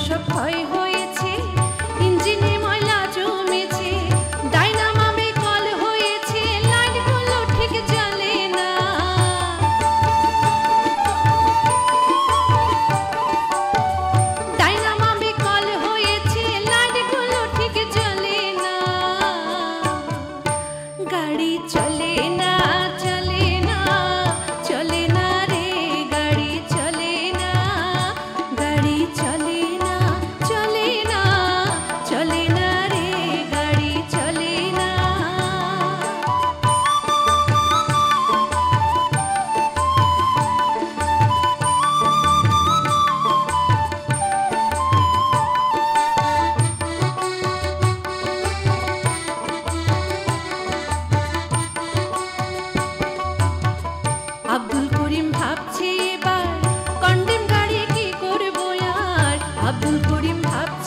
সব ক্ষয় হয়েছে, ইঞ্জিনে ময়লা জমেছে, ডাইনামামে কল হয়েছে, লাইটগুলো ঠিক জ্বলে না। ডাইনামামে কল হয়েছে, লাইটগুলো ঠিক জ্বলে না। গাড়ি চলে না, চলে না, চলে না রে, গাড়ি চলে না, গাড়ি চলে না, চলে না, চলে না রে, গাড়ি চলে না। আব্দুল করিম ভাবছে এবার কন্ডেম গাড়ি কি করবো আর, আব্দুল করিম ভাবছে